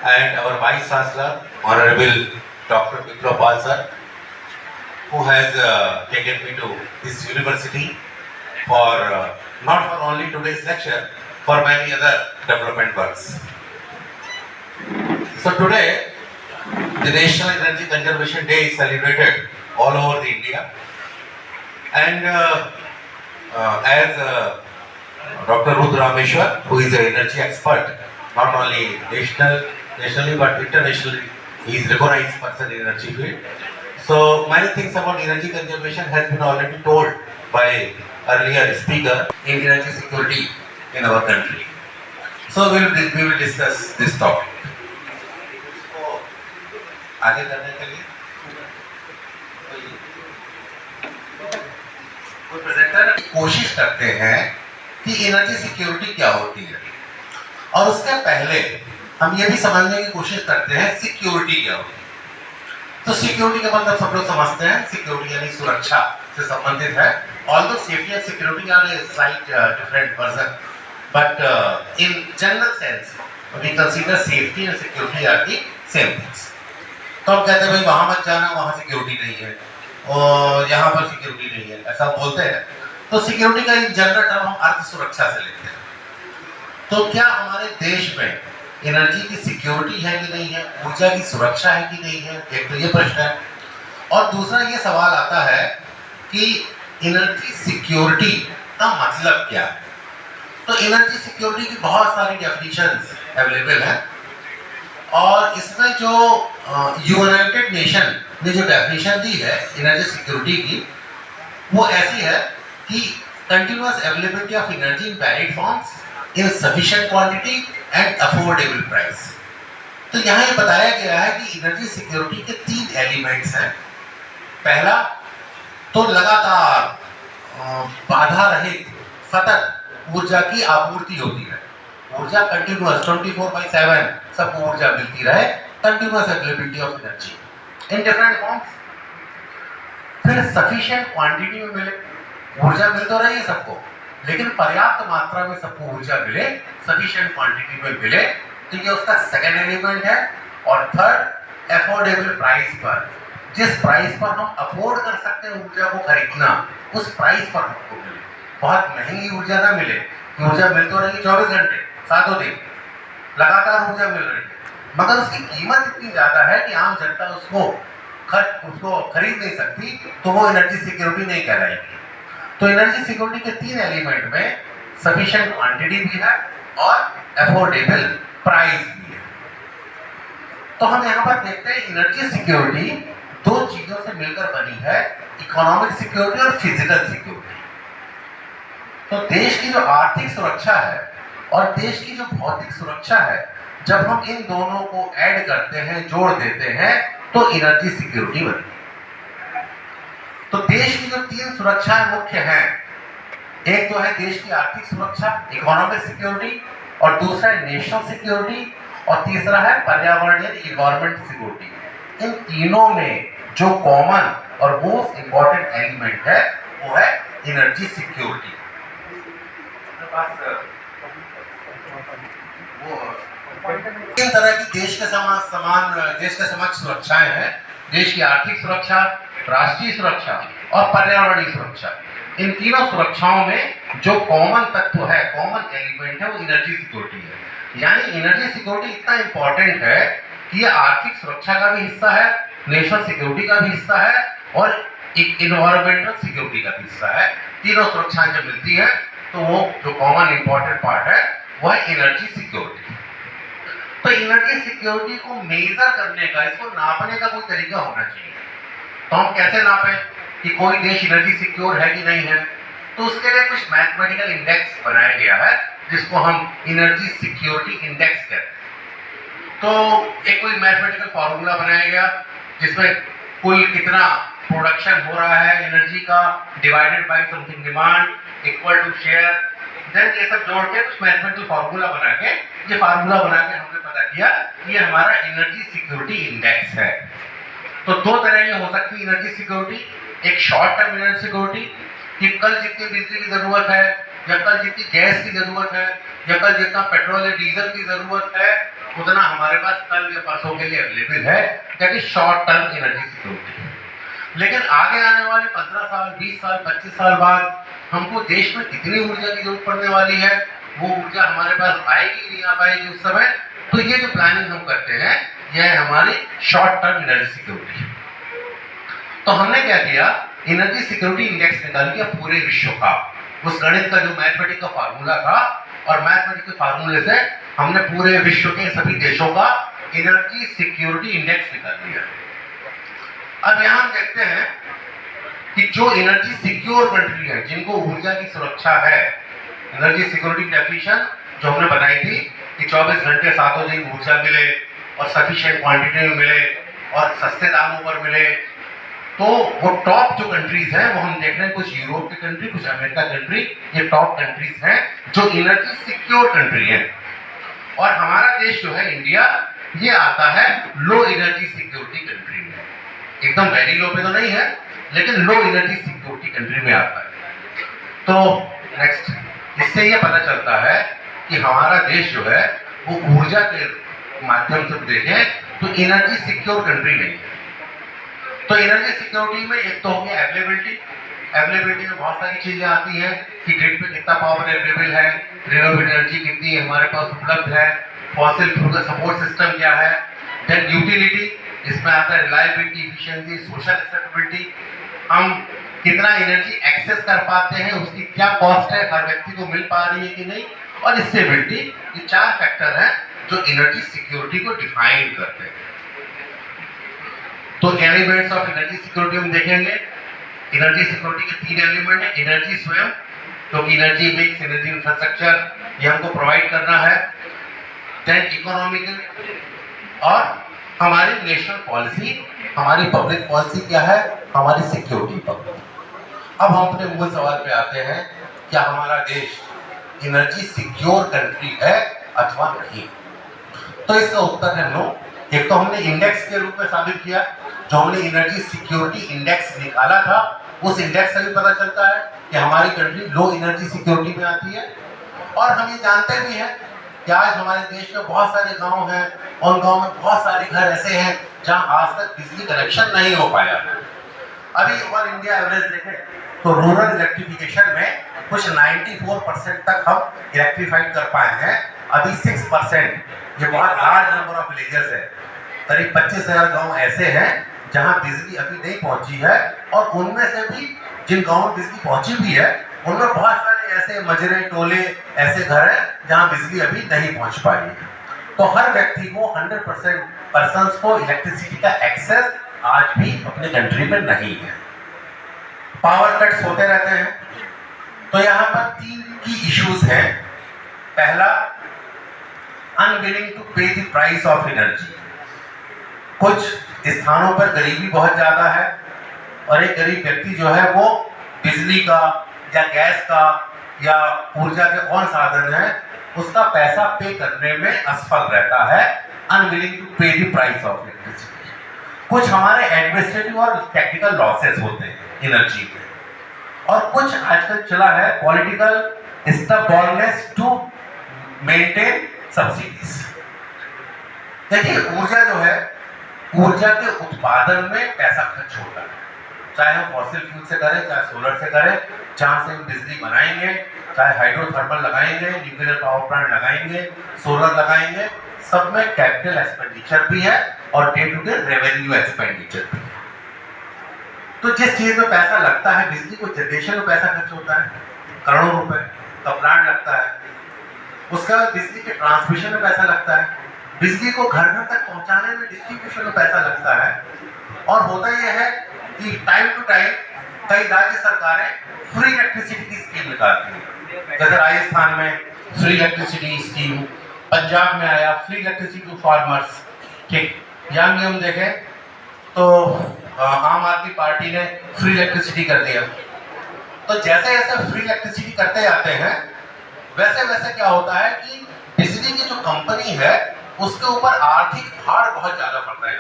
and our Vice Chancellor, Honorable Dr. Vipra Pal sir, who has taken me to this university for not for only today's lecture, for many other development works. So today, the National Energy Conservation Day is celebrated all over the India, and as Dr. Ruth Rameshwar, who is an energy expert, not only nationally but internationally, he is recognized person in energy field. So many things about energy conservation has been already told by earlier speaker in energy security in our country. So we will discuss this topic. So, आगे करने के लिए कोई presenter कोशिश करते हैं कि energy security क्या होती है, और उसके पहले हम ये भी समझने की कोशिश करते हैं सिक्योरिटी क्या होती है। तो सिक्योरिटी का मतलब सब लोग समझते हैं, सिक्योरिटी यानी सुरक्षा से संबंधित है। Although safety and security are a slight different version, but in general sense we consider safety and security are the same things. तो हम कहते हैं भाई वहां मत जाना, वहां सिक्योरिटी नहीं है, और यहाँ पर सिक्योरिटी नहीं है, ऐसा बोलते हैं। तो सिक्योरिटी का इन जनरल टर्म हम अर्थ सुरक्षा से लेते हैं। तो क्या हमारे देश में एनर्जी की सिक्योरिटी है कि नहीं है, ऊर्जा की सुरक्षा है कि नहीं है, एक तो ये प्रश्न है। और दूसरा ये सवाल आता है कि एनर्जी सिक्योरिटी का मतलब क्या है। तो एनर्जी सिक्योरिटी की बहुत सारी डेफिनेशंस अवेलेबल हैं, और इसमें जो यूनाइटेड नेशन ने जो डेफिनेशन दी है एनर्जी सिक्योरिटी की, वो ऐसी है कि continuous availability of energy in valid forms in sufficient quantity and affordable price. तो यहाँ ये बताया गया है कि एनर्जी सिक्योरिटी के 3 एलिमेंट्स हैं। पहला तो लगातार बाधा रहित सतत ऊर्जा की आपूर्ति होती है, ऊर्जा कंटिन्यूअस 24/7 सबको ऊर्जा मिलती रहे, continuous availability of energy in different forms. फिर सफिशिएंट क्वांटिटी में मिले, ऊर्जा मिल तो रही है सबको, लेकिन पर्याप्त मात्रा में सबको ऊर्जा मिले, सफिशिएंट क्वांटिटी में मिले, तो ये उसका सेकंड एलिमेंट है। और थर्ड, अफोर्डेबल प्राइस पर, जिस प्राइस पर हम अफोर्ड कर सकते हैं ऊर्जा को खरीदना, उस प्राइस पर हमको मिले। बहुत महंगी ऊर्जा ना मिले, ऊर्जा मिल तो रही है 24 घंटे 7 दिन लगातार ऊर्जा मिल रही है, मगर उसकी कीमत इतनी ज्यादा है कि आम जनता उसको खरीद नहीं सकती, तो वो एनर्जी सिक्योरिटी नहीं कहलाएगी। तो एनर्जी सिक्योरिटी के 3 एलिमेंट में सफिशिएंट क्वांटिटी भी है और अफोर्डेबल प्राइस भी है। तो हम यहाँ पर देखते हैं एनर्जी सिक्योरिटी 2 चीजों से मिलकर बनी है, इकोनॉमिक सिक्योरिटी और फिजिकल सिक्योरिटी। तो देश की जो आर्थिक सुरक्षा है और देश की जो भौतिक सुरक्षा है, जब हम इन दोनों को ऐड करते हैं, जोड़ देते हैं, तो एनर्जी सिक्योरिटी बनती है। तो देश की जो 3 सुरक्षाएं मुख्य हैं, एक तो है देश की आर्थिक सुरक्षा इकोनॉमिक सिक्योरिटी, और दूसरा है नेशनल सिक्योरिटी, और तीसरा है पर्यावरण यानी एनवायरमेंट सिक्योरिटी। इन तीनों में जो कॉमन और मोस्ट इंपॉर्टेंट एलिमेंट है वो है एनर्जी सिक्योरिटी। तीन तरह की देश के समक्ष सुरक्षाएं हैं: देश की आर्थिक सुरक्षा, राष्ट्रीय सुरक्षा और पर्यावरणीय सुरक्षा। इन तीनों सुरक्षाओं में जो कॉमन तत्व है, कॉमन एलिमेंट है, वो एनर्जी सिक्योरिटी है। यानी एनर्जी सिक्योरिटी इतना इंपॉर्टेंट है कि ये आर्थिक सुरक्षा का भी हिस्सा है, नेशनल सिक्योरिटी का भी हिस्सा है, और इन्वायरमेंटल सिक्योरिटी का भी हिस्सा है। तीनों सुरक्षाएं जब मिलती है तो वो जो कॉमन इंपॉर्टेंट पार्ट है वो है एनर्जी सिक्योरिटी। तो एनर्जी सिक्योरिटी को मेजर करने का, इसको नापने का कोई तरीका होना चाहिए। तो हम कैसे नापें कि कोई देश एनर्जी सिक्योर है कि नहीं है? तो उसके लिए कुछ मैथमेटिकल इंडेक्स बनाया गया है, जिसको हम एनर्जी सिक्योरिटी इंडेक्स कहते हैं। तो एक कोई मैथमेटिकल फॉर्मूला बनाया गया जिसमें कुल कितना प्रोडक्शन हो रहा है एनर्जी का divided by something demand equal to share, then ये सब जोड़ के कुछ मैथमेटिकल फार्मूला बना के हमने पता किया कि ये हमारा एनर्जी सिक्योरिटी इंडेक्स है। तो 2 तरह की हो सकती है एनर्जी सिक्योरिटी। एक शॉर्ट टर्म एनर्जी सिक्योरिटी कि कल जितनी बिजली की जरूरत है, या कल जितनी गैस की जरूरत है, या कल जितना पेट्रोल या डीजल की जरूरत है, उतना हमारे पास कल या परसों के लिए अवेलेबल है, that is short term energy security. लेकिन आगे आने वाले 15 साल, 20 साल, 25 साल बाद हमको देश में कितनी ऊर्जा की जरूरत पड़ने वाली है, वो ऊर्जा हमारे पास आएगी नहीं आ पाएगी उस समय, तो ये जो प्लानिंग हम करते हैं यह है हमारी शॉर्ट टर्म एनर्जी सिक्योरिटी। तो हमने क्या किया, एनर्जी सिक्योरिटी इंडेक्स निकाल दिया पूरे विश्व का, उस गणित का जो मैथमेटिक्स का फार्मूला था, और मैथमेटिक्स के फार्मूले से हमने पूरे विश्व के सभी देशों का एनर्जी सिक्योरिटी इंडेक्स निकाल दिया। अब यहां हम देखते हैं कि जो एनर्जी सिक्योर कंट्री है, जिनको ऊर्जा की सुरक्षा है, एनर्जी सिक्योरिटी डेफिनेशन जो हमने बनाई थी कि 24 घंटे सातों दिन ऊर्जा मिले और सफिशिएंट क्वांटिटी में मिले और सस्ते दामों पर मिले, तो वो टॉप जो कंट्रीज हैं वो हम देख रहे हैं, कुछ यूरोप की कंट्री, कुछ अमेरिका कंट्री, ये टॉप कंट्रीज हैं जो एनर्जी सिक्योर कंट्री है। और हमारा देश जो है इंडिया, ये आता है लो एनर्जी सिक्योरिटी कंट्री में, एकदम वेरी लो पे तो नहीं है, लेकिन लो एनर्जी सिक्योरिटी कंट्री में आता है। तो नेक्स्ट, इससे ये पता चलता है कि हमारा देश जो है वो ऊर्जा के माध्यम से देखें तो एनर्जी सिक्योर कंट्री नहीं है। तो एनर्जी सिक्योरिटी में एक तो हो गया अवेलेबिलिटी, अवेलेबिलिटी में बहुत सारी चीजें आती हैं कि ग्रिड पे कितना पावर अवेलेबल है, रिन्यूएबल एनर्जी कितनी हमारे पास उपलब्ध है, फॉसिल फ्यूल का सपोर्ट सिस्टम क्या है, देन यूटिलिटी, इसमें आता है रिलायबिलिटी, एफिशिएंसी, सोशल एक्सेप्टेबिलिटी, हम कितना एनर्जी एक्सेस कर पाते हैं, उसकी क्या कॉस्ट है, हर व्यक्ति को मिल पा रही है कि नहीं, और स्टेबिलिटी, ये चार फैक्टर हैं जो एनर्जी सिक्योरिटी को डिफाइन करते हैं। तो एलिमेंट्स ऑफ एनर्जी सिक्योरिटी हम देखेंगे। एनर्जी सिक्योरिटी के तीन एलिमेंट है, एनर्जी स्वयं, क्योंकि एनर्जी मिक्स, एनर्जी इंफ्रास्ट्रक्चर ये हमको प्रोवाइड करना है, देन इकोनॉमिकल, और हमारी नेशनल पॉलिसी, हमारी पब्लिक पॉलिसी क्या है, हमारी सिक्योरिटी पर। अब हम अपने मूल सवाल पे आते हैं, क्या हमारा देश एनर्जी सिक्योर कंट्री है अथवा नहीं? तो इसका उत्तर है नो। एक तो हमने इंडेक्स के रूप में साबित किया, जो हमने एनर्जी सिक्योरिटी इंडेक्स निकाला था, उस इंडेक्स से भी पता चलता है कि हमारी कंट्री लो एनर्जी सिक्योरिटी में आती है। और हम ये जानते भी हैं कि आज हमारे देश में बहुत सारे गांव हैं, उन गांव में बहुत सारे घर ऐसे हैं जहां आज तक बिजली कनेक्शन नहीं हो पाया है। अभी ऑल इंडिया एवरेज देखें तो रूरल इलेक्ट्रिफिकेशन में कुछ 94% तक हम इलेक्ट्रीफाइड कर पाए हैं, अभी 6%, ये बहुत लार्ज नंबर ऑफ विलेजेस है, करीब 25,000 गांव ऐसे हैं जहां बिजली अभी नहीं पहुंची है, और उनमें से भी जिन गांवों में बिजली पहुंची भी है, उनमें बहुत सारे ऐसे मजरे टोले ऐसे घर हैं जहां बिजली अभी नहीं पहुंच पाई है। तो हर व्यक्ति को 100% पर्सन्स को इलेक्ट्रिसिटी का एक्सेस आज भी अपने कंट्री में नहीं है। पावर कट्स होते रहते हैं। तो यहाँ पर तीन की इश्यूज हैं। पहला, अनविलिंग टू पे द प्राइस ऑफ एनर्जी। कुछ स्थानों पर गरीबी बहुत ज्यादा है, और एक गरीब व्यक्ति जो है वो बिजली का या गैस का या ऊर्जा के कौन साधन है उसका पैसा पे करने में असफल रहता है, अनविलिंग टू पे द प्राइस ऑफ इलेक्ट्रिसिटी। कुछ हमारे एडमिनिस्ट्रेटिव और टेक्निकल लॉसेस होते हैं एनर्जी के, और कुछ आजकल चला है पॉलिटिकल स्टबॉर्ननेस टू मेंटेन सब्सिडीज। देखिए, ऊर्जा जो है, ऊर्जा के उत्पादन में पैसा खर्च होता है, चाहे हम फॉसिल फ्यूल से करें, चाहे सोलर से करें, जहां से हम बिजली बनाएंगे, चाहे हाइड्रोथर्मल लगाएंगे, न्यूक्लियर पावर प्लांट लगाएंगे, सोलर लगाएंगे, सब में कैपिटल एक्सपेंडिचर भी है और day to day revenue expenditure भी है। तो जिस चीज में पैसा लगता है, बिजली को जनरेशन में पैसा खर्च होता है, करोड़ों रुपए का प्लांट लगता है, उसका बिजली के ट्रांसमिशन में पैसा लगता है, बिजली को घर घर तक पहुंचाने में डिस्ट्रीब्यूशन में पैसा लगता है। और होता यह है कि टाइम टू टाइम कई राज्य सरकारें फ्री इलेक्ट्रिसिटी की स्कीम निकालती हैं, जैसे राजस्थान में फ्री इलेक्ट्रिसिटी स्कीम, पंजाब में आया फ्री इलेक्ट्रिसिटी टू फार्मर्स, ठीक। यहाँ भी हम देखें तो आम आदमी पार्टी ने फ्री इलेक्ट्रिसिटी कर दिया। तो जैसे जैसे फ्री इलेक्ट्रिसिटी करते जाते हैं, वैसे वैसे क्या होता है कि बिजली की जो कंपनी है उसके ऊपर आर्थिक भार बहुत ज्यादा पड़ता है,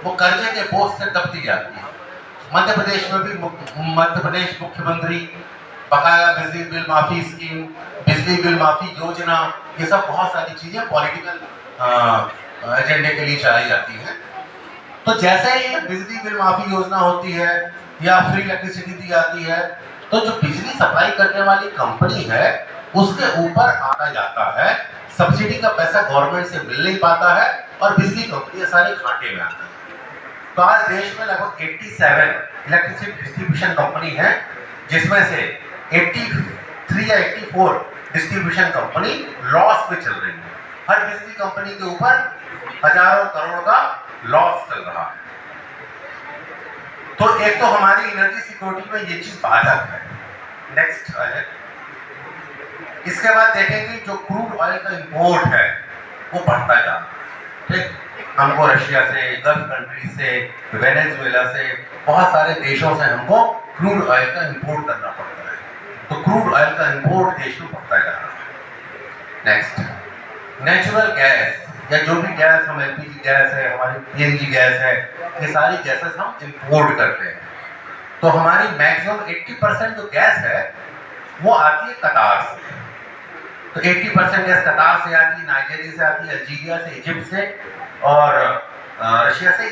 वो कर्जे के बोझ से दबती जाती है। मध्य प्रदेश में भी मध्य प्रदेश मुख्यमंत्री बकाया बिजली बिल माफी स्कीम, बिजली बिल माफी योजना, ये सब बहुत सारी चीजें पॉलिटिकल एजेंडे के लिए चलाई जाती हैं। तो जैसे ही बिजली बिल माफी योजना होती है या फ्री इलेक्ट्रिसिटी दी जाती है, तो जो बिजली सप्लाई करने वाली कंपनी है उसके ऊपर आता जाता है, सब्सिडी का पैसा गवर्नमेंट से मिल नहीं पाता है और बिजली कंपनियां सारे घाटे में आती है। तो आज देश में लगभग 87 इलेक्ट्रिसिटी डिस्ट्रीब्यूशन कंपनी है, जिसमें से 83 या 84 डिस्ट्रीब्यूशन कंपनी लॉस में चल रही है। हर बिजली कंपनी के ऊपर हजारों करोड़ का लॉस चल रहा है। तो एक तो हमारी एनर्जी सिक्योरिटी में ये चीज बाधक है। नेक्स्ट है, इसके बाद देखेंगे जो क्रूड ऑयल का इंपोर्ट है वो बढ़ता जा रहा है। ठीक, हमको रशिया से, गल्फ कंट्री से, वेनेजुएला से, बहुत सारे देशों से हमको क्रूड ऑयल का इंपोर्ट करना पड़ता है। तो क्रूड ऑयल का इंपोर्ट देश में बढ़ता जा रहा है। नेक्स्ट, नेचुरल गैस या जो भी गैस, हम एलपीजी गैस है, हमारी पीएनजी गैस है, ये सारी गैसेस हम इंपोर्ट करते हैं। तो हमारी मैक्सिमम 80% जो गैस है वो आती है कतार से। तो 80% गैस कतार से आती है, नाइजीरिया से आती है, अल्जीरिया से, इजिप्ट से और रशिया से।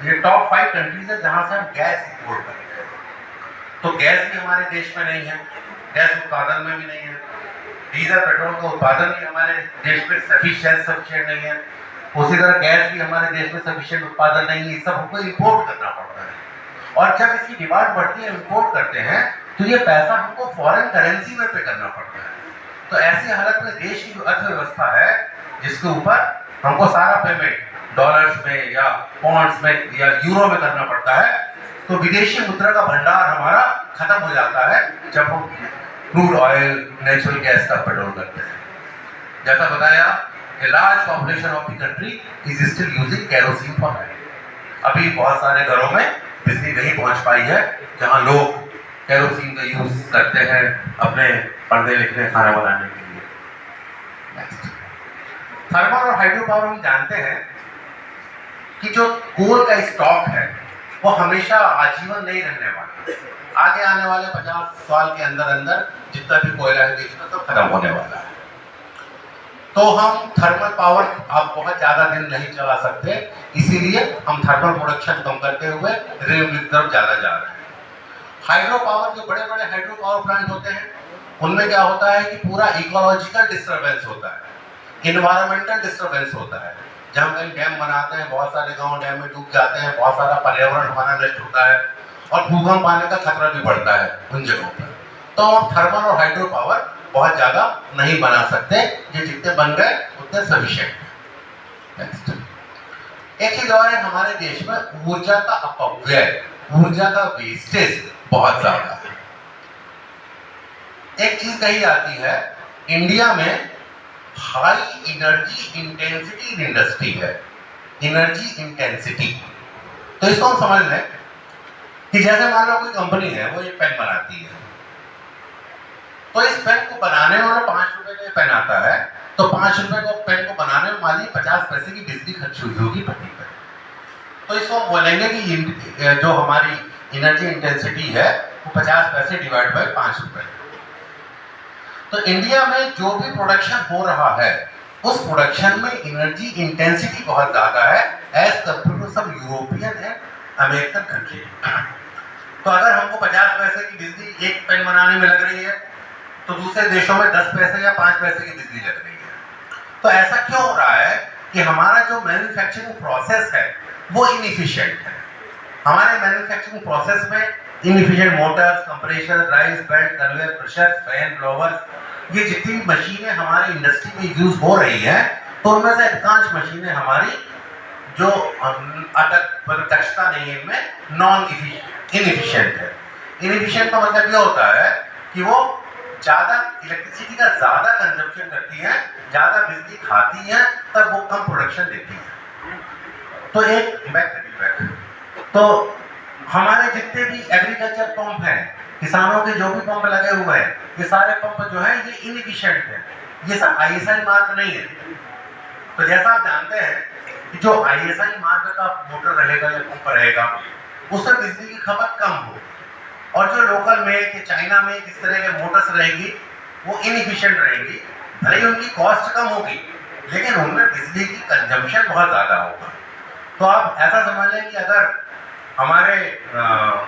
ये टॉप 5 कंट्रीज है जहां से हम गैस इंपोर्ट करते हैं। तो गैस भी हमारे देश में नहीं है, गैस उत्पादन में भी नहीं है, डीजल पेट्रोल का उत्पादन भी हमारे देश में सफिशिएंट नहीं है, उसी तरह गैस भी हमारे देश में सफिशिएंट उत्पादन नहीं है, सब हमको इंपोर्ट करना पड़ता है। और जब इसकी डिमांड बढ़ती है, इंपोर्ट करते हैं, तो ये पैसा हमको फॉरेन करेंसी में पे करना पड़ता है। तो ऐसी हालत में देश की जो अर्थव्यवस्था है, जिसके ऊपर हमको सारा पेमेंट डॉलर्स में या पॉन्ड्स में या यूरो में करना पड़ता है, तो विदेशी मुद्रा का भंडार हमारा खत्म हो जाता है जब हम क्रूड ऑयल, नेचुरल गैस का पेट्रोल करते हैं। जैसा बताया, a large population of the country is still using kerosene for light। अभी बहुत सारे घरों में बिजली नहीं पहुंच पाई है जहां लोग केरोसिन का यूज करते हैं अपने पढ़ने लिखने, खाना बनाने के लिए। थर्मल और हाइड्रो पावर हम जानते हैं कि जो कोल का स्टॉक है वो हमेशा आजीवन नहीं रहने वाला। आगे आने वाले 50 साल के अंदर अंदर जितना भी कोयला है देश में सब खत्म होने वाला है। तो हम थर्मल पावर अब बहुत ज्यादा दिन नहीं चला सकते, इसीलिए हम थर्मल प्रोडक्शन कम करते हुए रिन्यूएबल की तरफ ज्यादा जा रहे हैं। हाइड्रो पावर, जो बड़े बड़े हाइड्रो पावर प्लांट होते हैं, उनमें क्या होता है कि पूरा इकोलॉजिकल डिस्टर्बेंस होता है, इन्वायरमेंटल डिस्टर्बेंस होता है। जब हम कहीं डैम बनाते हैं, बहुत सारे गांव डैम में डूब जाते हैं, बहुत सारा पर्यावरण हमारा नष्ट होता है और भूकंप आने का खतरा भी बढ़ता है उन जगहों पर। तो हम थर्मल और हाइड्रो पावर बहुत ज्यादा नहीं बना सकते, ये जितने बन गए उतने सफिशिएंट। एक चीज और है, हमारे देश में ऊर्जा का अपव्यय, ऊर्जा का वेस्टेज बहुत ज्यादा है। एक चीज कही जाती है, इंडिया में हाई एनर्जी इंटेंसिटी इंडस्ट्री है, एनर्जी इंटेंसिटी। तो इसको हम समझ लें कि जैसे मान लो कोई कंपनी है, वो एक पेन बनाती है, तो इस पेन को बनाने में 5 रुपए का पेन आता है, तो 5 रुपए को पेन को बनाने में मान लीजिए 50 पैसे की बिजली खर्च हुई होगी प्रति पेन। तो इसको हम बोलेंगे कि जो हमारी एनर्जी इंटेंसिटी है वो 50 पैसे डिवाइड बाय 5 रुपए। तो इंडिया में जो भी प्रोडक्शन हो रहा है, उस प्रोडक्शन में एनर्जी इंटेंसिटी बहुत ज्यादा है एज कंपेयर टू सब यूरोपियन एंड अमेरिकन कंट्री। तो अगर हमको 50 पैसे की बिजली एक पेन बनाने में लग रही है, तो दूसरे देशों में 10 पैसे या 5 पैसे की बिजली लग रही है। तो ऐसा क्यों हो रहा है कि हमारा जो मैन्युफैक्चरिंग प्रोसेस है वो इनएफिशिएंट है। हमारे मैन्युफैक्चरिंग प्रोसेस में inefficient Motors, compressor, drives, belt, conveyor, crusher, fan, blowers, ये जितनी भी मशीनें हमारी इंडस्ट्री में यूज हो रही हैं, तो उनमें से अधिकांश मशीनें हमारी जो दक्षता नहीं है, इनमें इनएफिशिएंट है। इनएफिशिएंट का मतलब ये होता है कि वो ज्यादा इलेक्ट्रिसिटी का ज्यादा कंजम्पशन करती है, ज्यादा बिजली खाती है, तब वो कम प्रोडक्शन देती है। तो एक बैक तो हमारे जितने भी एग्रीकल्चर पंप हैं, किसानों के जो भी पंप लगे हुए हैं, ये सारे पंप जो हैं ये इनएफिशिएंट है, ये सब आईएसआई मार्क नहीं है। तो जैसा आप जानते हैं कि जो आईएसआई मार्क का मोटर रहेगा या पंप रहेगा, उससे बिजली की खपत कम हो, और जो लोकल में कि चाइना में इस तरह के मोटर्स रहेंगी वो इनएफिशिएंट रहेंगी। भले ही उनकी कॉस्ट कम होगी लेकिन उनमें बिजली की कंजम्पशन बहुत ज़्यादा होगा। तो आप ऐसा समझ लें कि अगर हमारे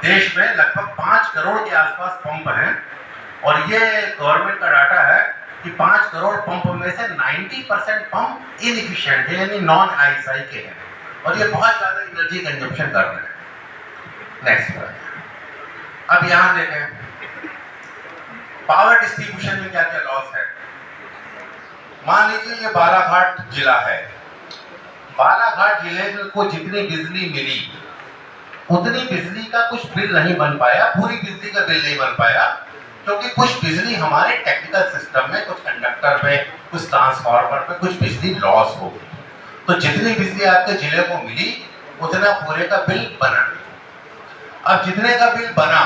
देश में लगभग 5 करोड़ के आसपास पंप हैं, और ये गवर्नमेंट का डाटा है कि 5 करोड़ पंप में से 90% पंप इनएफिशिएंट है, यानी नॉन आईएसआई के हैं, और ये बहुत ज़्यादा एनर्जी कंजम्पशन कर रहे हैं। Next slide. अब यहाँ देखें पावर डिस्ट्रीब्यूशन में क्या क्या लॉस है। मान लीजिए ये बालाघाट जिला है, बालाघाट जिले को जितनी बिजली मिली उतनी बिजली का कुछ बिल नहीं बन पाया, पूरी बिजली का बिल नहीं बन पाया, क्योंकि कुछ बिजली हमारे टेक्निकल सिस्टम में, कुछ कंडक्टर में, कुछ ट्रांसफार्मर में कुछ बिजली लॉस हो गई। तो जितनी बिजली आपके जिले को मिली उतना पूरे का बिल बना नहीं। अब जितने का बिल बना,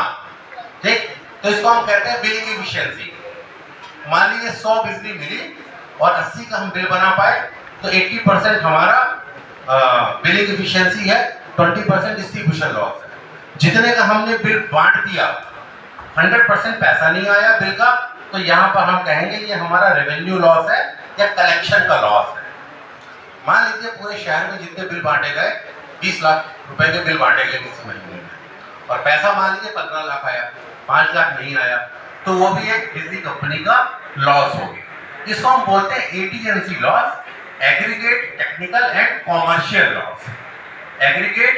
ठीक, तो इसको हम कहते हैं बिलिंग एफिशिएंसी। मान लीजिए 100 बिजली मिली और 80 का हम बिल बना पाए, तो 80% हमारा बिलिंग एफिशिएंसी है, 20% डिस्ट्रीब्यूशन लॉस है। जितने का हमने बिल बांट दिया, 100% पैसा नहीं आया बिल का, तो यहाँ पर हम कहेंगे ये हमारा रेवेन्यू लॉस है या कलेक्शन का लॉस है। मान लीजिए पूरे शहर में जितने बिल बांटे गए, 20 लाख रुपए के बिल बांटे गए किसी महीने में, और पैसा मान लीजिए 15 लाख आया, 5 लाख नहीं आया, तो वो भी एक बिजली कंपनी का लॉस हो गया। इसको हम बोलते हैं ATNC loss, aggregate technical and commercial loss. Aggregate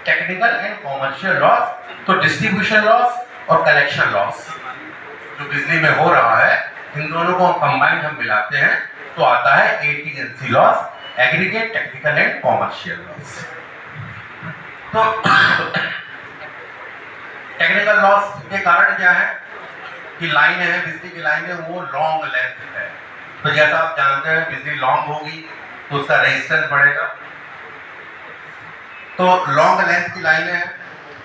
technical and commercial loss, तो डिस्ट्रीब्यूशन लॉस और कलेक्शन लॉस जो बिजली में हो रहा है, इन दोनों को कंबाइंड हम मिलाते हैं तो आता है ATNC loss, aggregate technical and commercial loss. तो टेक्निकल लॉस के कारण क्या है कि लाइन है, बिजली की लाइन है, वो लॉन्ग लेंथ है। तो जैसा आप जानते हैं बिजली लॉन्ग होगी तो उसका रेजिस्टेंस बढ़ेगा। तो लॉन्ग लेंथ की लाइन है,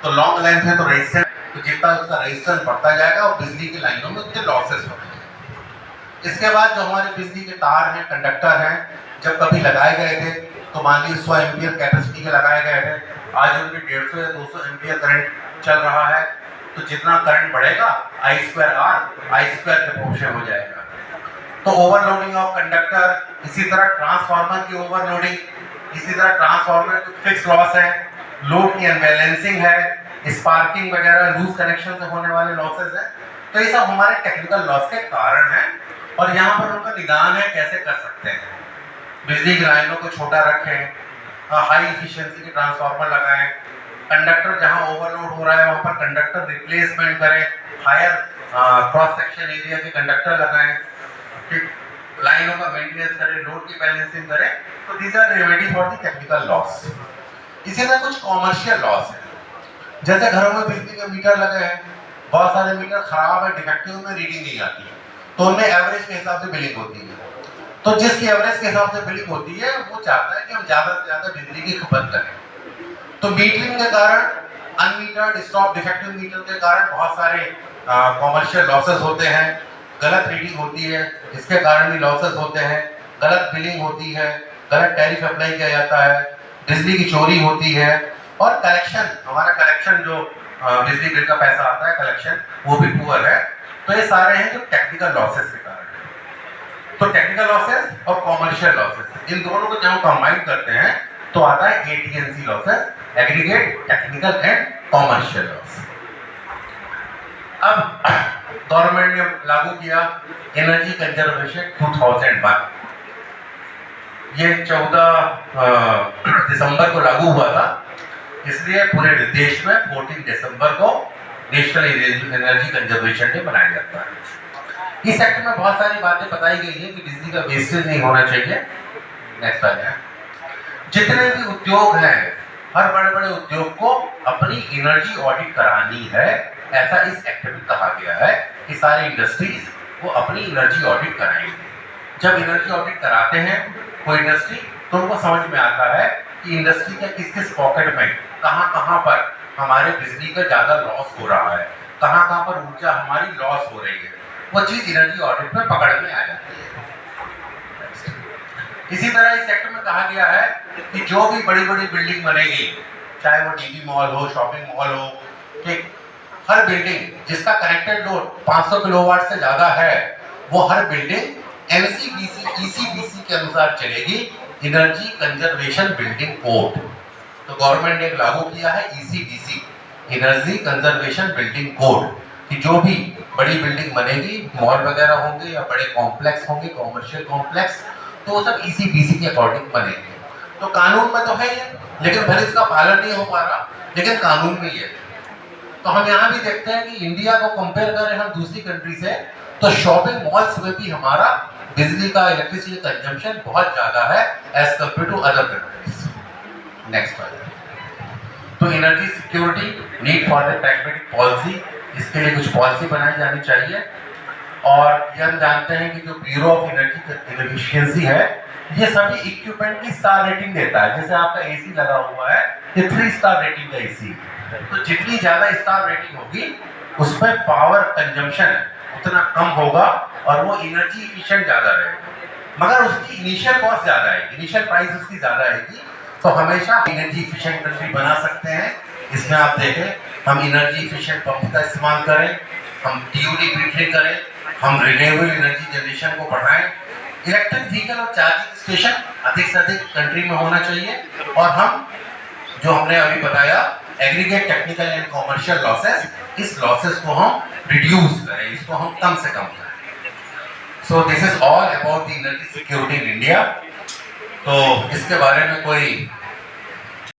तो लॉन्ग लेंथ है तो रेजिस्टेंस, तो जितना उसका रेजिस्टेंस बढ़ता जाएगा और बिजली की लाइनों में उतने लॉसेस होंगे। इसके बाद जो हमारे बिजली के तार हैं, कंडक्टर हैं, जब कभी लगाए गए थे तो मान लीजिए 100 एम्पियर कैपेसिटी के लगाए गए थे, आज उनमें 150 या 200 एम्पियर करंट चल रहा है, तो जितना करंट बढ़ेगा I2R I2 के प्रोपोर्शन हो जाएगा। तो ओवरलोडिंग ऑफ कंडक्टर, इसी तरह ट्रांसफार्मर की ओवरलोडिंग, इसी तरह ट्रांसफार्मर की फिक्स लॉस है, लोड की अनबैलेंसिंग है, स्पार्किंग वगैरह, लूज कनेक्शन से होने वाले लॉसेस हैं। तो ये सब हमारे टेक्निकल लॉस के कारण हैं, और यहाँ पर उनका निदान है कैसे कर सकते हैं। बिजली की लाइनों को छोटा रखें, हाई एफिशिएंसी के ट्रांसफार्मर लगाएं, कंडक्टर जहां ओवरलोड हो रहा है वहां पर कंडक्टर रिप्लेसमेंट करें, हायर क्रॉस सेक्शन एरिया के कंडक्टर लगाएं, ठीक, लाइनों का मेंटेनेंस करें, लोड की बैलेंसिंग करें। तो these are remedy for the technical loss. इसी तरह कुछ कॉमर्शियल लॉस है, जैसे घरों में बिजली के मीटर लगे हैं, बहुत सारे मीटर खराब है, डिफेक्टिव में रीडिंग नहीं आती है, तो उनमें एवरेज के हिसाब से बिलिंग होती है। तो जिसकी एवरेज के हिसाब से बिलिंग होती है वो चाहता है कि हम ज्यादा से ज्यादा बिजली की खपत करें। तो मीटरिंग के कारण, अनमीटर्ड स्टॉप डिफेक्टिव मीटर के कारण बहुत सारे कॉमर्शियल लॉसेस होते हैं, गलत रीडिंग होती है, इसके कारण भी लॉसेस होते हैं, गलत बिलिंग होती है, गलत टैरिफ अप्लाई किया जाता है, बिजली की चोरी होती है, और कलेक्शन, हमारा कलेक्शन जो बिजली बिल का पैसा आता है कलेक्शन, वो भी पुअर है। तो ये सारे हैं जो टेक्निकल लॉसेस के कारण है। तो टेक्निकल लॉसेस और कॉमर्शियल लॉसेस, इन दोनों को जब हम कंबाइन करते हैं तो आता है ATNC losses, aggregate technical and commercial loss. अब गवर्नमेंट ने लागू किया एनर्जी कंजर्वेशन 2001, ये 14 दिसंबर को लागू हुआ था, इसलिए पूरे देश में 14 दिसंबर को नेशनल एनर्जी कंजर्वेशन डे मनाया जाता है। इस एक्ट में बहुत सारी बातें बताई गई है कि बिजली का वेस्टेज नहीं होना चाहिए। नेक्स्ट आ जाए। जितने भी उद्योग हैं, हर बड़े बड़े उद्योग को अपनी एनर्जी ऑडिट करानी है, ऐसा इस एक्ट में कहा गया है कि सारी इंडस्ट्रीज वो अपनी एनर्जी ऑडिट कराएंगे। जब एनर्जी ऑडिट कराते हैं कोई इंडस्ट्री, तो उनको समझ में आता है कि इंडस्ट्री के किस किस पॉकेट में कहां पर हमारे बिजली का ज्यादा लॉस हो रहा है, कहां पर ऊर्जा हमारी लॉस हो रही है, वो चीज एनर्जी ऑडिट में पकड़ में आ जाती है। इसी तरह इस सेक्टर में कहा गया है कि जो भी बड़ी बड़ी बिल्डिंग बनेगी, चाहे वो डीबी मॉल हो, शॉपिंग मॉल हो, ठीक, हर बिल्डिंग जिसका कनेक्टेड लोड 500 किलोवाट से ज्यादा है, वो हर बिल्डिंग एनसीबीसी ईसीबीसी के अनुसार चलेगी, एनर्जी कंजर्वेशन बिल्डिंग कोड। तो गवर्नमेंट ने एक लागू किया है ईसीबीसी, एनर्जी कंजर्वेशन बिल्डिंग कोड, कि जो भी बड़ी बिल्डिंग बनेगी, मॉल वगैरह होंगे या बड़े कॉम्प्लेक्स होंगे, कॉमर्शियल कॉम्प्लेक्स, तो वो सब ईसीबीसी के अकॉर्डिंग बनेंगे। तो कानून में तो है ये, लेकिन भले इसका पालन नहीं हो पा रहा, लेकिन कानून में ही है। तो हम यहाँ भी देखते हैं कि इंडिया को कंपेयर करें हम दूसरी कंट्री से, तो शॉपिंग मॉल्स में भी हमारा बिजली का इलेक्ट्रिसिटी कंजम्पशन बहुत ज्यादा है as compare to other countries. Next वाला, तो energy security, need for the pragmatic policy, इसके लिए कुछ पॉलिसी बनाई जानी चाहिए। और ये हम जानते हैं कि जो ब्यूरो ऑफ एनर्जी एफिशिएंसी है, ये सभी इक्विपमेंट की स्टार रेटिंग देता है। जैसे आपका एसी लगा हुआ है, ये 3 स्टार रेटिंग का एसी, तो जितनी ज्यादा स्टार रेटिंग होगी उसमें पावर कंजम्पशन उतना कम होगा और वो एनर्जी एफिशिएंट ज्यादा रहेगा, मगर उसकी इनिशियल कॉस्ट ज्यादा है, इनिशियल प्राइस उसकी ज्यादा आएगी। तो हमेशा एनर्जी एफिशिएंट कंट्री बना सकते हैं। इसमें आप देखें, हम एनर्जी एफिशिएंट पंप का इस्तेमाल करें, हम टीयूडी मीटरिंग करें, हम रिन्यूएबल एनर्जी जनरेशन को बढ़ाएं, इलेक्ट्रिक व्हीकल और चार्जिंग स्टेशन अधिक से अधिक कंट्री में होना चाहिए, और हम जो हमने अभी बताया aggregate technical and commercial losses, इस लॉसेस को हम रिड्यूस करें, इसको हम कम से कम करें। So this is all about the energy security in India. तो इसके बारे में कोई